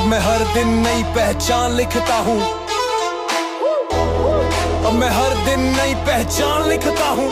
मैं हर दिन नई पहचान लिखता हूँ, अब मैं हर दिन नई पहचान लिखता हूँ।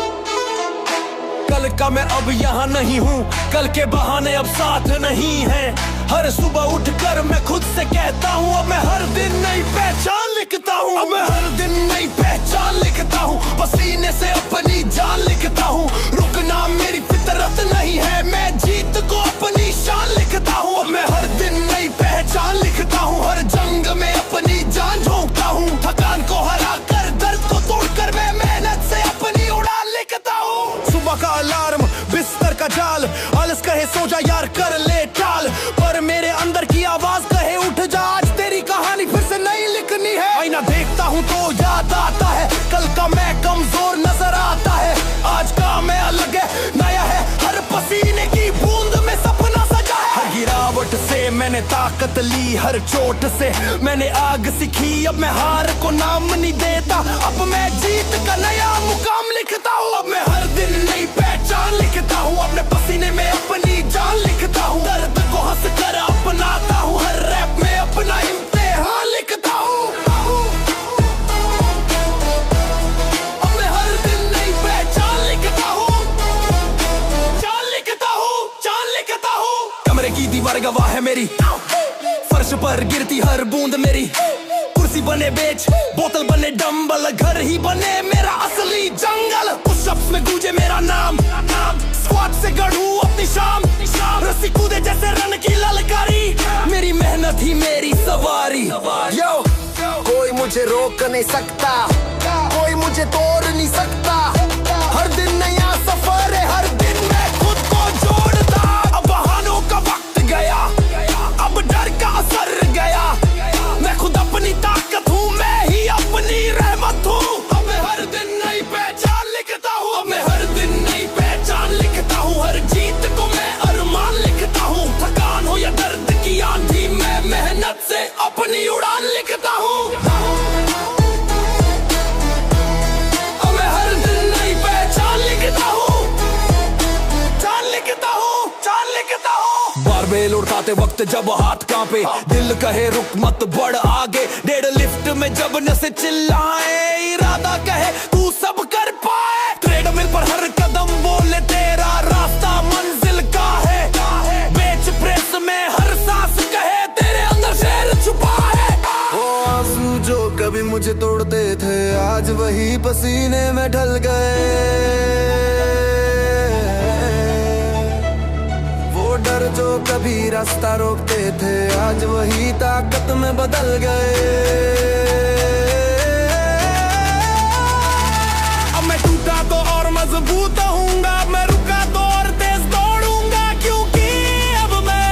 कल का मैं अब यहाँ नहीं हूँ, कल के बहाने अब साथ नहीं है। हर सुबह उठकर मैं खुद से कहता हूँ, अब मैं हर दिन नई पहचान लिखता हूँ। अब मैं हर दिन नई पहचान लिखता हूँ, पसीने से अपनी जान लिखता हूँ। रुकना मेरी फितरत नहीं है, मैं जीत को अपनी शान लिखता हूँ। अब मैं हर दिन नई पहचान लिखता हूँ, हर जंग में अपनी जान झोंकता हूँ। थकान को हरा कर, दर्द को तोड़कर मैं मेहनत से अपनी उड़ान लिखता हूँ। सुबह का अलार्म, बिस्तर का जाल, आलस कहे सो जा यार कर ले टाल, पर मेरे अंदर की आवाज कहे उठ जा, आज तेरी कहानी फिर से नई लिखनी है। आईना देखता हूँ तो याद आता है, कल का मैं कमजोर नजर आता है। आज का मैं अलग है, नया है, हर पसीने की बूंद में सपना सजा है। हर गिरावट से मैंने ताकत ली, हर चोट से मैंने आग सीखी। अब मैं हार को नाम नहीं देता, अब मैं जीत का नया मुकाम लिखता हूँ। अब मैं हर दिन नई पहचान लिखता हूँ, अपने पसीने में अपनी जान लिखता हूँ। दर्द को हंस कर अपनाता हूँ, हर रैप में अपना इम्तिहान लिखता हूँ। अब मैं हर दिन नई पहचान लिखता हूँ, चाल लिखता हूँ, चाल लिखता हूँ। कमरे की दीवार गवाह है मेरी, फर्श पर गिरती हर बूंद मेरी। कुर्सी बने बेच, बोतल बने डंबल, घर ही बने मेरा असली जंगल। उस शब्द में गूंजे मेरा नाम, स्वाद से गढ़ूं अपनी शाम। रस्सी कूदे जैसे रन की ललकारी, मेरी मेहनत ही मेरी सवारी। यो कोई मुझे रोक नहीं सकता, कोई मुझे तोड़ नहीं सकता। हर दिन नया सफर है, हर दिन मैं खुद को जोड़ता। अब बहानों का वक्त गया, अब डर का असर गया। मैं खुद अपनी ताकत हूँ, मैं ही अपनी रहमत हूँ। अब मैं हर दिन नई पहचान लिखता हूँ, अब मैं हर दिन नई पहचान लिखता हूँ। हर जीत को मैं अरमान लिखता हूँ, थकान हो या दर्द की आंधी, मैं मेहनत से अपनी उड़ान लिखता हूँ। अब मैं हर दिन नई पहचान लिखता हूँ, चाल लिखता हूँ, चाल लिखता हूँ। बारबेल उठाते वक्त जब हाथ कांपे, दिल कहे रुक मत बढ़ आगे। 1.5 लिफ्ट में जब नसें चिल्लाए, इरादा कहे तू सब कर पाए। ट्रेडमिल पर हर कदम बोले तेरा रास्ता मंजिल का है। बेंच प्रेस में हर सांस कहे तेरे अंदर शेर छुपा है। वो आंसू जो कभी मुझे तोड़ते थे, आज वही पसीने में ढल गए। डर जो कभी रास्ता रोकते थे, आज वही ताकत में बदल गए। अब मैं टूटा तो और मजबूत होऊंगा, मैं रुका तो और तेज दौड़ूंगा, क्योंकि अब मैं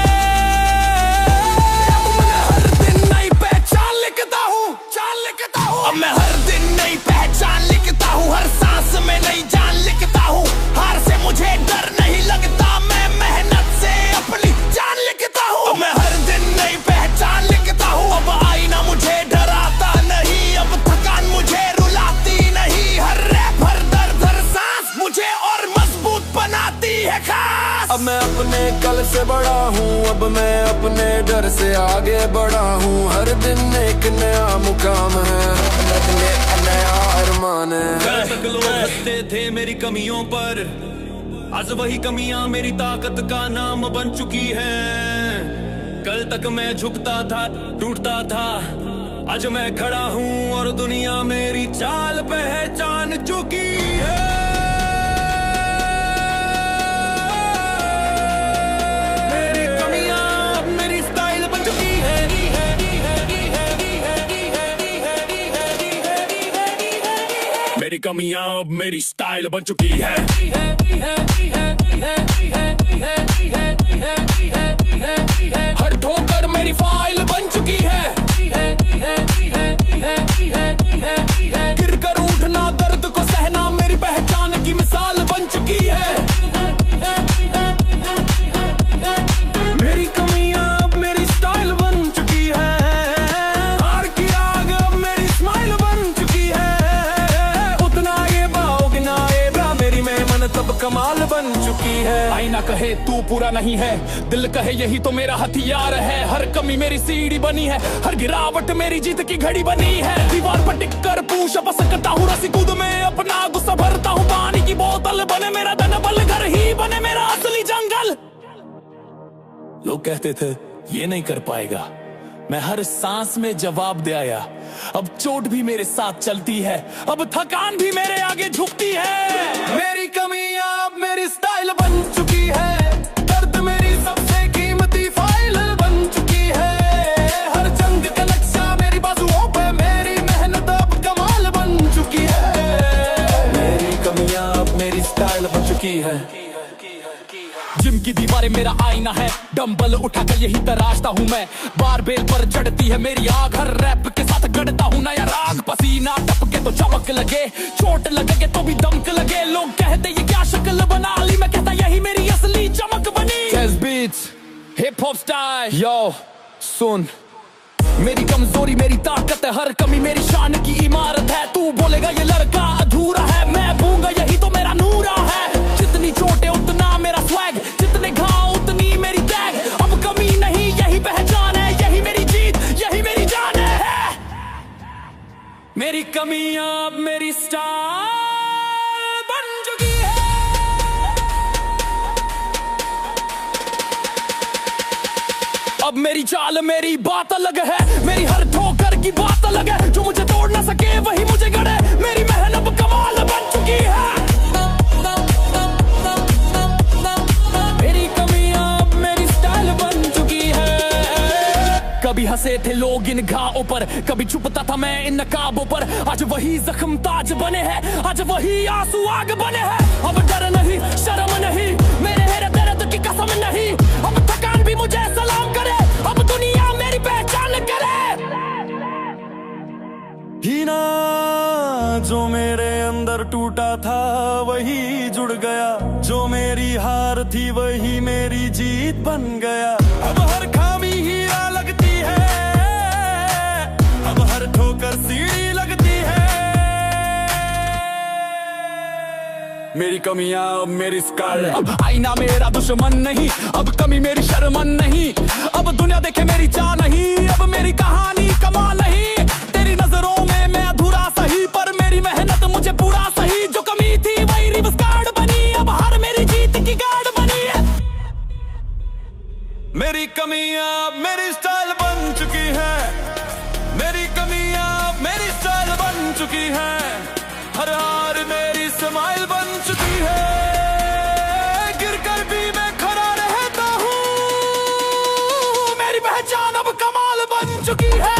हर दिन नई पहचान लिखता हूँ, चाल लिखता हूँ। अब मैं हर दिन नई पहचान लिखता हूँ, हर सांस में नई जान लिखता हूँ। हार से मुझे डर नहीं लगता, मैं मेहनत से अपनी जान लिखता हूँ। अब मैं हर दिन नई पहचान लिखता हूँ, अब आईना मुझे डराता नहीं, अब थकान मुझे रुलाती नहीं। हर रैप, हर दर्द, हर सांस मुझे और मजबूत बनाती है खास। अब मैं अपने कल से बड़ा हूँ, अब मैं अपने डर से आगे बढ़ा हूँ। हर दिन एक नया मुकाम है, नया अरमान है। कल तक लोग हंसते थे मेरी कमियों पर, आज वही कमियां मेरी ताकत का नाम बन चुकी हैं। कल तक मैं झुकता था, टूटता था, आज मैं खड़ा हूँ और दुनिया मेरी चाल पहचान चुकी है। मेरी कमियां अब मेरी स्टाइल बन चुकी है। मेरी कमियां अब मेरी स्टाइल बन चुकी है। हर ठोकर मेरी फाइल बन चुकी है। गिर कर उठना, दर्द को सहना, मेरी पहचान की मिसाल बन चुकी है। मेरी कमियां अब मेरी स्टाइल बन चुकी है। हार की आग अब मेरी स्माइल बन चुकी है। उतना ये बाओ गिनाएगा, मेरी मेहनत अब कमाल बन चुकी है। आईना कहे तू पूरा नहीं है, दिल कहे यही तो मेरा हथियार है। हर कमी मेरी सीढ़ी बनी है, हर गिरावट मेरी जीत की घड़ी बनी है। दीवार पर टिक कर पूछ सकता हूँ, रस्सी कूद में अपना गुस्सा भरता हूँ। पानी की बोतल बने मेरा धनबल, घर ही बने मेरा असली जंगल। लोग कहते थे ये नहीं कर पाएगा, मैं हर सांस में जवाब दे आया। अब चोट भी मेरे साथ चलती है, अब थकान भी मेरे आगे झुकती है। मेरी कमियां अब मेरी स्टाइल बन चुकी है, दर्द मेरी सबसे कीमती फाइल बन चुकी है। हर जंग का नक्शा मेरी बाजुओं पे, मेरी मेहनत अब कमाल बन चुकी है। मेरी कमियां अब मेरी स्टाइल बन चुकी है। जिम की दीवारें मेरा आईना है, डंबल उठाकर यही तराशता हूँ मैं। बारबेल पर चढ़ती है मेरी आग, हर रैप के साथ गढ़ता हूँ नया राग। पसीना टपके तो चमक लगे, चोट लगे तो भी दमक लगे। लोग कहते ये क्या शक्ल बना ली, मैं कहता यही मेरी असली चमक बनी। Jazz beats, hip hop style, yo सुन। मेरी कमजोरी मेरी ताकत है, हर कमी मेरी शान की इमारत है। तू बोलेगा ये लड़का अधूरा है, मैं बोलूंगा यही तो मेरा नूरा है। जितनी चोटें उतना मेरा स्वैग, जितने घाव उतनी मेरी टैग। अब कमी नहीं यही पहचान है, यही मेरी जीत यही मेरी जान है। मेरी कमियां अब मेरी स्टाइल बन चुकी है। अब मेरी चाल मेरी बात अलग है, मेरी हर ठोकर की बात अलग है। जो मुझे तोड़ ना सके वही मुझे गड़े, मेरी मेहनत कमाल बन चुकी है। मेरी कमियां अब मेरी स्टाइल बन चुकी है। कभी हंसे थे लोग इन घावों पर, कभी छुपता था मैं इन नकाबों पर। आज वही जख्म ताज बने हैं, आज वही आंसू आग बने हैं। अब डर नहीं शर्म नहीं, मेरे है दर्द की कसम नहीं। अब थकान भी मुझे सलाम करे, अब दुनिया मेरी पहचान करे। हीना जो मेरे अंदर टूटा था वही जुड़ गया, जो मेरी हार थी वही मेरी जीत बन गया। अब हर खामी हीरा लगती है, अब हर ठोकर सीढ़ी लगती है। मेरी कमियां अब मेरी स्कार। अब आईना मेरा दुश्मन नहीं, अब कमी मेरी शर्मन नहीं। अब दुनिया देखे मेरी चाह नहीं, अब मेरी कहानी कमाल नहीं। तेरी नजरों में मैं अधूरा सही, पर मेरी मेहनत मुझे पूरा सही। जो कमी थी वही रिवर्स कार्ड बनी, अब हर मेरी जीत की गार्ड बनी है। मेरी कमियां अब मेरी स्टाइल बन चुकी है। मेरी कमियां अब मेरी स्टाइल बन चुकी है। हर हार मेरी स्माइल बन चुकी है। गिरकर भी मैं खड़ा रहता हूँ, मेरी पहचान अब कमाल बन चुकी है।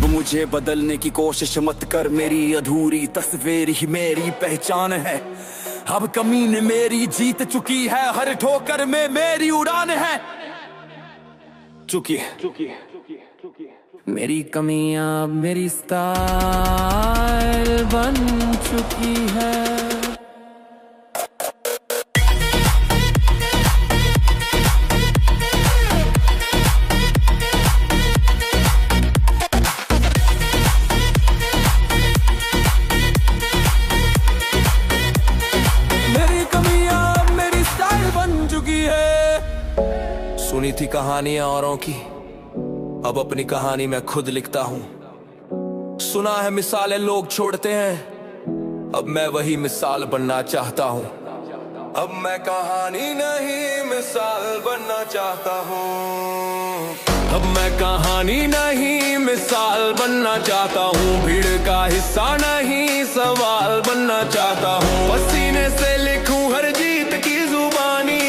मुझे बदलने की कोशिश मत कर, मेरी अधूरी तस्वीर ही मेरी पहचान है। अब कमी ने मेरी जीत चुकी है, हर ठोकर में मेरी उड़ान है। चुकी है। मेरी कमियां मेरी स्टाइल बन चुकी है। सुनी थी कहानियां औरों की, अब अपनी कहानी मैं खुद लिखता हूँ। सुना है मिसालें लोग छोड़ते हैं, अब मैं वही मिसाल बनना चाहता हूँ। अब मैं कहानी नहीं मिसाल बनना चाहता हूँ। अब मैं कहानी नहीं मिसाल बनना चाहता हूँ। भीड़ का हिस्सा नहीं सवाल बनना चाहता हूँ। पसीने से लिखूं हर जीत की जुबानी,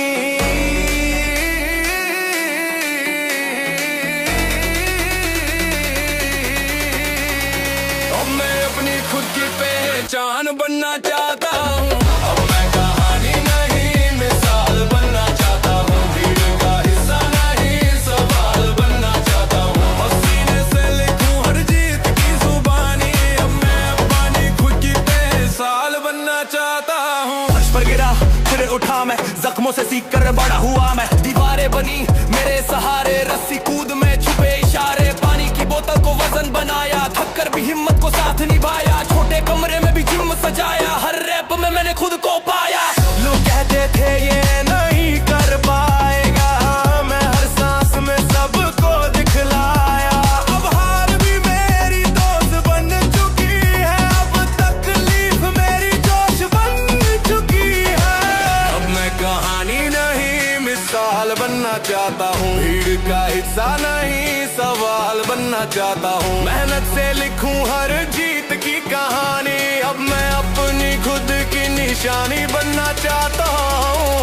खुद की पहचान बनना चाहता हूँ। अब मैं कहानी नहीं मिसाल बनना चाहता हूँ। भीड़ का हिस्सा नहीं सवाल बनना चाहता हूँ। पसीने से लिखूं हर जीत की जुबानी, अब मैं अपनी खुद की पहचान बनना चाहता हूँ। फर्श पर गिरा फिर उठा मैं, जख्मों से सीख कर बड़ा हुआ मैं। दीवारें बनी मेरे सहारे, रस्सी कूद में छुपे इशारे, पानी की बोतल को वजन बनाया, थक कर भी हिम्मत को साथ निभाया, छोटे कमरे में भी जिम सजाया, हर रैप में मैंने खुद को पाया। लोग कहते थे ये नहीं कर पाएगा, मैं हर सांस में सबको दिखलाया। अब हार भी मेरी दोस्त बन चुकी है, अब तकलीफ मेरी जोश बन चुकी है। अब मैं कहानी नहीं मिसाल बनना चाहता हूँ, भीड़ का हिस्सा नहीं सवाल बनना चाहता हूँ। मेहनत से लिखूं हर जीत की कहानी, अब मैं अपनी खुद की निशानी बनना चाहता हूँ।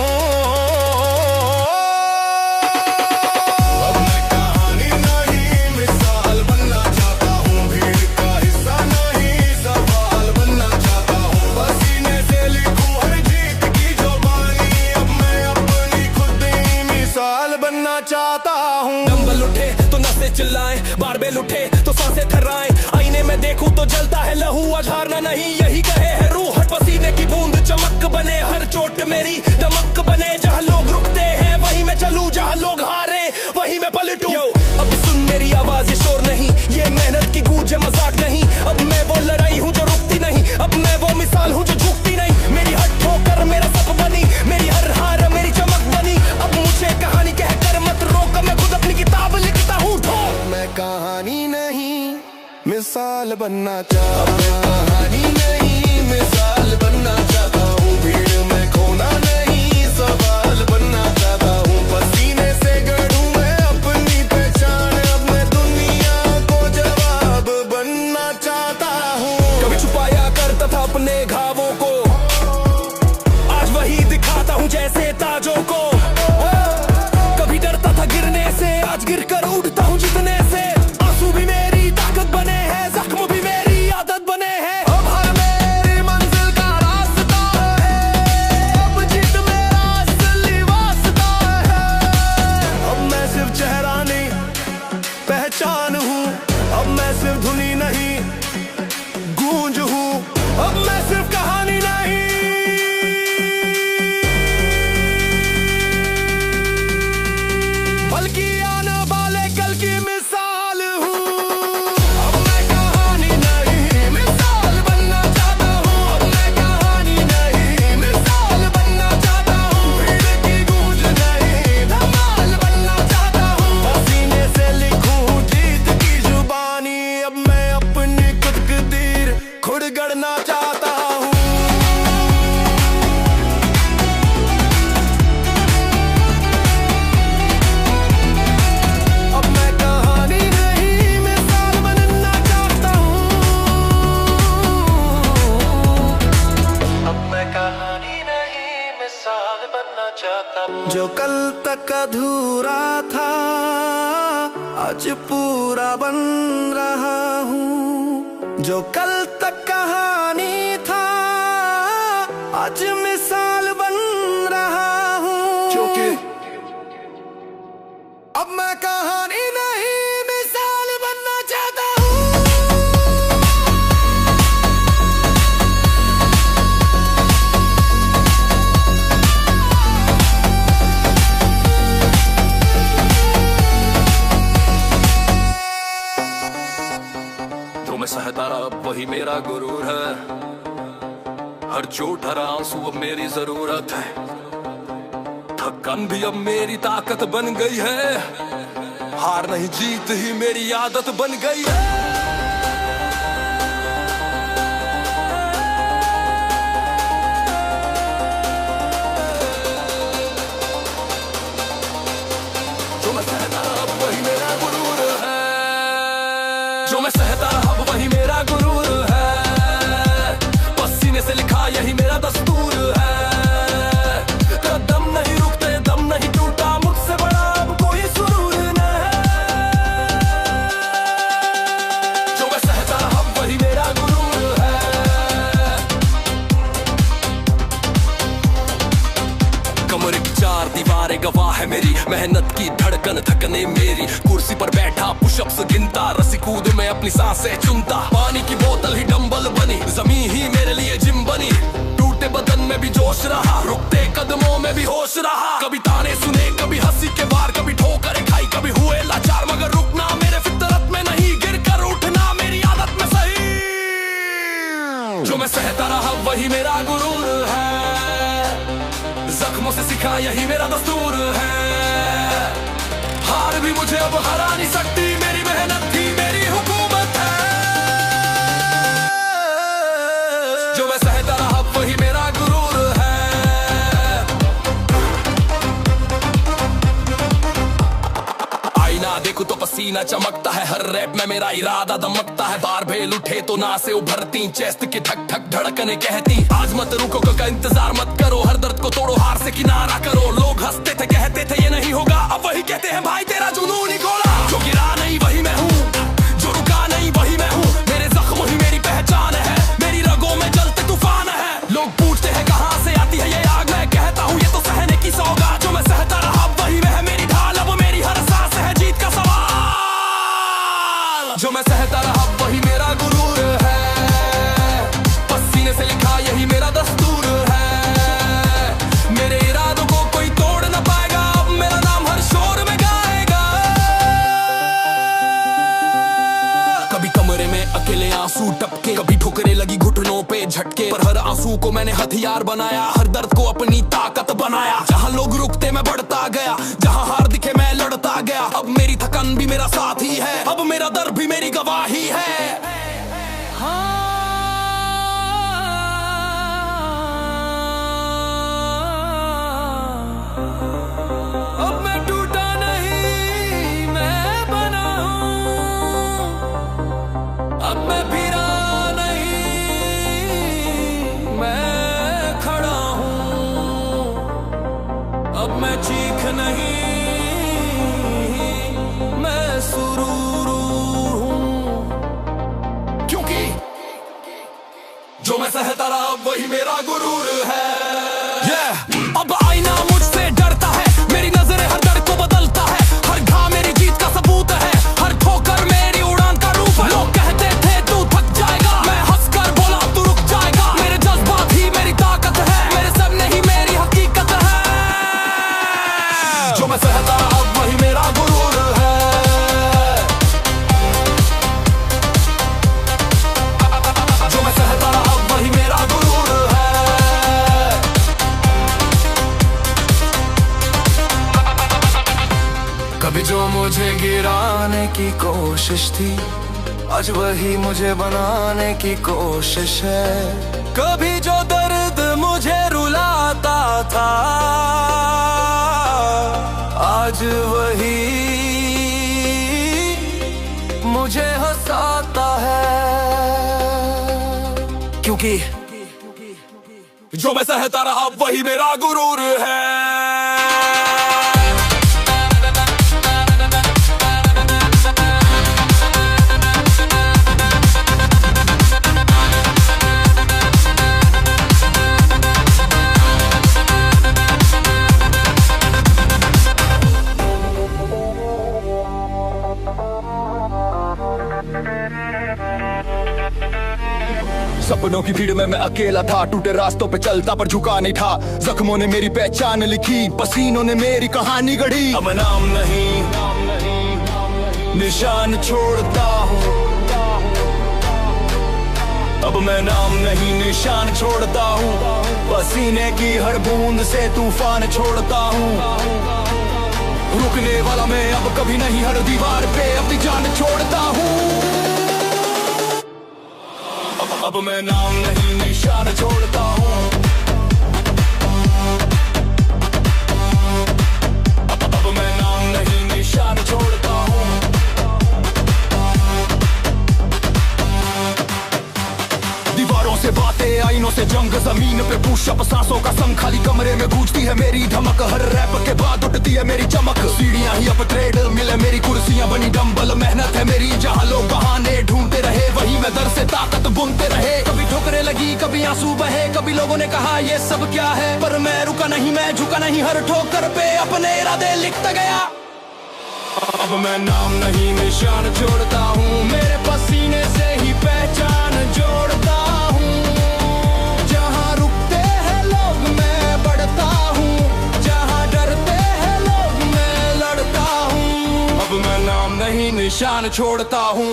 अब मैं कहानी नहीं मिसाल बनना चाहता हूँ, भीड़ का हिस्सा नहीं सवाल बनना चाहता हूँ। पसीने से लिखूं हर जीत की जुबानी, अब मैं अपनी खुद ही मिसाल बनना चाहता हूँ। डंबल उठे तो नसें चिल्लाएं, बारबेल उठे तो सांसें थर्राएं, आईने में देखूं तो जलता है लहू, आज हारना नहीं यही कहे है रूह। हर पसीने की बूंद चमक बने, हर चोट मेरी दमक बने, जहाँ लोग रुकते हैं वहीं मैं चलूं, जहाँ लोग हारे वहीं मैं पलटूं। अब सुन मेरी आवाज, ये शोर नहीं, ये मेहनत की गूंज है, मजाक नहीं। अब मैं वो लड़ाई हूँ जो रुकती नहीं, अब मैं वो मिसाल हूँ जो झुकती नहीं। मेरी हर ठोकर मेरा सब बनी, मेरी हर हार मेरी चमक बनी। अब मुझे कहानी कहकर मत रोक, मैं खुद अपनी किताब लिखता हूँ। मैं कहानी नहीं मिसाल बनना चाहता हूँ, कहानी नहीं मिसाल बनना चाहता हूँ। भीड़ में खोना नहीं सवाल बनना चाहता हूँ, पसीने से गढ़ूं मैं अपनी पहचान, अब मैं दुनिया को जवाब बनना चाहता हूँ। कभी छुपाया करता था अपने घावों को, आज वही दिखाता हूँ जैसे ताजों को। कभी डरता था गिरने से, आज गिर कर उठता हूँ जितने से। आंसू भी मेरी ताकत बने हैं, जख्म भी मेरी आदत बने हैं। अब हर मेरी मंजिल का रास्ता है, अब जीत मेरा असली वास्ता है। अब मैं सिर्फ चेहरा नहीं पहचान हूँ, अब मैं सिर्फ धुनी नहीं गूंज हूँ, अब मैं सिर्फ कहानी नहीं बल्कि आने वाले कल की मिसाल हूँ। अब मैं कहानी नहीं मिसाल बनना चाहता हूँ, अब मैं कहानी नहीं मिसाल बनना चाहता हूँ। भीड़ की गूंज नहीं धमाल बनना चाहता हूँ, पसीने से लिखूं जीत की जुबानी, अब मैं अपनी खुद की तीर खुद गढ़ना चाहता हूँ। अब मैं कहानी नहीं मिसाल बनना चाहता हूँ, अब मैं कहानी नहीं मिसाल बनना चाहता हूँ। जो कल तक अधूरा था आज पूरा बन रहा हूँ, जो कल तक कहानी था आज मिसाल बन रहा हूँ। क्योंकि अब मैं कहानी नहीं मिसाल बनना चाहता हूँ। जो मैं सहता रहा अब वही मेरा गुरूर है, हर चोट हर आंसू अब मेरी जरूरत है, थकन भी अब मेरी ताकत बन गई है, हार नहीं जीत ही मेरी आदत बन गई है। जो मैं सहता अब वही मेरा गुरूर है, जो मैं सहता अब वही मेरा गुरूर है, पसीने से लिखा यही मेरा दस्तूर है। कदम नहीं रुकते दम नहीं टूटा, मुझसे बड़ा अब कोई सुरूर न है। जो मैं सहता अब वही मेरा गुरूर है। कमरे की चार दीवारें गवाह है मेरी मेहनत की धड़कन, थकने मेरी कुर्सी पर बैठा पुशअप्स गिनता, रस्सी कूद में अपनी सांसें चुनता, पानी की बोतल ही डंबल बनी, जमीन ही मेरे लिए जिम बनी, टूटे बदन में भी जोश रहा, रुकते कदमों सोच रहा। कभी ताने सुने, कभी हंसी के वार, कभी ठोकर खाई, कभी हुए लाचार, मगर रुकना मेरे फितरत में नहीं, गिर कर उठना मेरी आदत में सही। जो मैं सहता रहा वही मेरा गुरूर है, जख्मों से सीखा यही मेरा दस्तूर है। हार भी मुझे अब हरा नहीं सकती, मेरी मेहनत थी मेरी हुकूमत है। जो मैं सहता रहा वही मेरा गुरूर है। आईना देखो तो पसीना चमकता है, हर रैप में मेरा इरादा दमकता है। बार भेल उठे तो ना से उभरती, चेस्ट की ठक ठक धड़कने कहती आज मत रुको, का इंतजार मत करो, हर दर्द को तोड़ो, हार से किनारा करो। लोग हंसते थे कहते थे ये नहीं होगा, अब वही कहते हैं भाई तेरा जुनून ही खोला। जो गिरा नहीं वही मैं हूँ, जो रुका नहीं वही मैं हूँ, मेरे जख्म ही मेरी पहचान है, मेरी रगों में जलते तूफान है। लोग पूछते हैं कहाँ से आती है ये आग, मैं कहता हूँ ये तो सहने की सौगात। जो मैं सहता रहा वही वह मेरी ढाल, अब मेरी हर सांस है जीत का सवाल। जो मैं सहता रहा वही मेरा गुरूर है, पसीने से लिखा यही मेरा दस्तूर है। मेरे इरादों को कोई तोड़ न पाएगा, अब मेरा नाम हर शोर में गाएगा। कभी कमरे में अकेले आंसू टपके, कभी ठोकरे लगी घुटनों पे झटके, पर हर आंसू को मैंने हथियार बनाया, हर दर्द को अपनी ताकत बनाया। जहां लोग रुकते मैं बढ़ता गया, जहां हार दिखे मैं लड़ता गया। अब मेरी थकन भी मेरा साथी है, अब मेरा दर्द भी मेरी गवाही है। अब मैं टूटा नहीं मैं बना हूं, अब मैं फिरा नहीं मैं खड़ा हूं, अब मैं चीख नहीं मैं सुरूरू हूं, क्योंकि जो मैं सहता रहा वही मेरा गुरूर है। अब आईना मुझसे डरता है, मेरी नजरें हर दर्द को बदलता है, हर घाव मेरी जीत का सबूत है, हर ठोकर मेरी उड़ान का रूप है। लोग कहते थे तू थक जाएगा, मैं हंसकर बोला तू रुक जाएगा। मेरे जज्बात ही मेरी ताकत है, मेरे सपने ही मेरी हकीकत है। जो मैं सहता रहा वही मेरा गुरूर है, जो मैं सहता रहा वही मेरा गुरूर है। कभी जो मुझे गिराने की कोशिश थी, आज वही मुझे बनाने की कोशिश है। कभी जो दर्द मुझे रुलाता था, आज वही मुझे हंसाता है, क्योंकि जो मैं सहता रहा वही मेरा गुरूर है। सपनों की भीड़ में मैं अकेला था, टूटे रास्तों पे चलता पर झुका नहीं था। जख्मों ने मेरी पहचान लिखी, पसीनों ने मेरी कहानी गढ़ी। अब नाम नहीं निशान छोड़ता हूँ, अब मैं नाम नहीं निशान छोड़ता हूँ। पसीने की हर बूंद से तूफान छोड़ता हूँ। रुकने वाला मैं अब कभी नहीं, हर दीवार पे अपनी जान छोड़ता हूँ। अब मैं नाम नहीं निशान छोड़ता हूँ, अब मैं नाम नहीं निशान छोड़ता हूँ। दीवारों से बातें, आईनों से जंग, जमीन पे पुशअप, सांसों का संग, खाली कमरे में गूंजती है मेरी धमक। हर रैप के बाद उठती है मेरी चमक। सीढ़ियां ही अब ट्रेड मिले, मेरी कुर्सियां बनी डंबल। मेहनत है मेरी जहां लोग बहाने ढूंढते रहे, वही मैं दर से ताकत बुनते रहे। कभी ठोकरें लगी, कभी आंसू बहे, कभी लोगों ने कहा ये सब क्या है, पर मैं रुका नहीं मैं झुका नहीं, हर ठोकर पे अपने इरादे लिखता गया। अब मैं नाम नहीं निशान छोड़ता हूँ, मेरे पसीने से ही पहचान जोड़ता हूँ। जहाँ रुकते हैं लोग मैं बढ़ता हूँ, जहाँ निशान छोड़ता हूँ।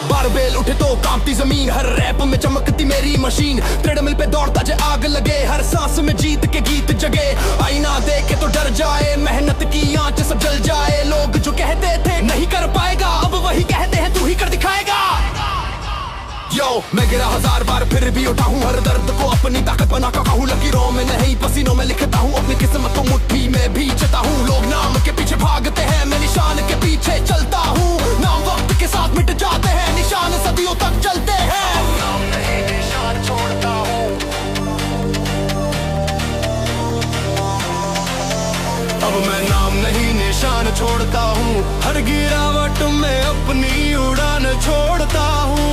बारबेल उठे तो कांपती जमीन, हर रैप में चमकती मेरी मशीन। ट्रेडमिल पे दौड़ता जे आग लगे, हर सांस में जीत के गीत जगे। आईना देखे तो डर जाए, मेहनत की आंच सब जल जाए। लोग जो कहते थे नहीं कर पाएगा, अब वही कहते हैं तू ही कर दिखाएगा। यो मैं गिरा 1000 बार फिर भी उठा हूँ, हर दर्द को अपनी ताकत बना का हूँ। लकीरों में नहीं पसीनों में लिखता हूँ, अपनी किस्मत को मुट्ठी में भींचता हूँ। लोग नाम के पीछे भागते हैं, मैं निशान के पीछे चलता हूँ। नाम वक्त के साथ मिट जाते हैं, निशान सदियों तक चलते हैं। नाम नहीं निशान छोड़ता हूँ, अब मैं नाम नहीं निशान छोड़ता हूँ। हर गिरावट में अपनी उड़ान छोड़ता हूँ।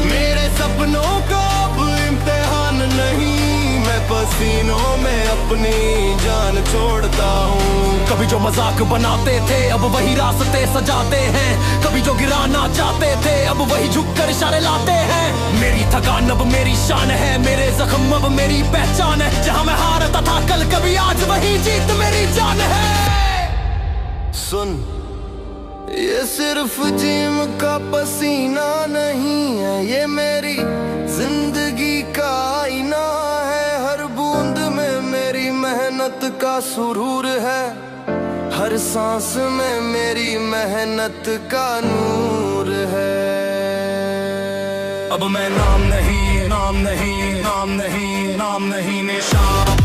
मेरे सपनों का अब इम्तिहान नहीं, मैं पसीनों में अपनी जान छोड़ता हूँ। कभी जो मजाक बनाते थे अब वही रास्ते सजाते हैं। कभी जो गिराना चाहते थे अब वही झुककर इशारे लाते हैं। मेरी थकान अब मेरी शान है, मेरे जख्म अब मेरी पहचान है। जहाँ मैं हारता था कल कभी आज वही जीत मेरी जान है। सुन, ये सिर्फ जिम का पसीना नहीं है, ये मेरी जिंदगी का आईना है। हर बूंद में मेरी मेहनत का सुरूर है, हर सांस में मेरी मेहनत का नूर है। अब मैं नाम नहीं, नाम नहीं, नाम नहीं, नाम नहीं निशान।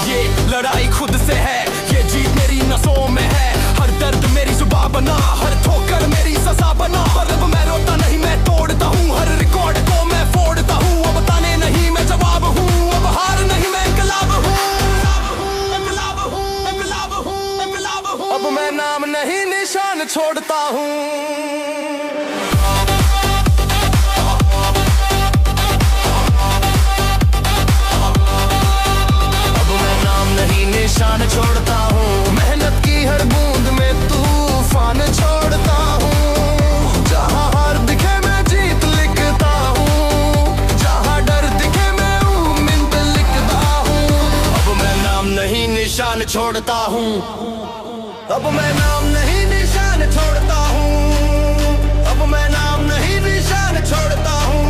ये लड़ाई खुद से है, ये जीत मेरी नसों में है। हर दर्द मेरी जुबान बना, हर ठोकर मेरी सजा बना। पर अब मैं रोता नहीं, मैं तोड़ता हूँ, हर रिकॉर्ड को मैं फोड़ता हूँ। अब ताने नहीं मैं जवाब हूँ, अब हार नहीं मैं इंकलाब हूँ। अब मैं नाम नहीं निशान छोड़ता हूँ। निशान छोड़ता हूँ, मेहनत की हर बूंद में तूफान छोड़ता हूँ। जहाँ हार दिखे मैं जीत लिखता हूँ, जहाँ डर दिखे मैं उम्मीद लिखता हूँ। अब मैं नाम नहीं निशान छोड़ता हूँ, अब मैं नाम नहीं निशान छोड़ता हूँ, अब मैं नाम नहीं निशान छोड़ता हूँ।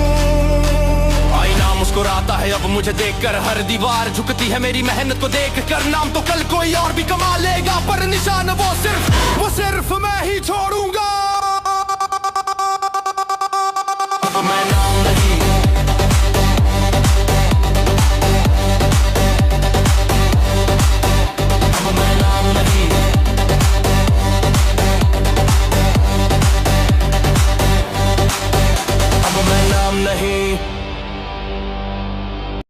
मुस्कुराता है अब मुझे देखकर, हर दीवार झुकती है मेरी मेहनत को देखकर। नाम तो कल कोई और भी कमा लेगा, पर निशान वो सिर्फ मैं ही छोड़ूं।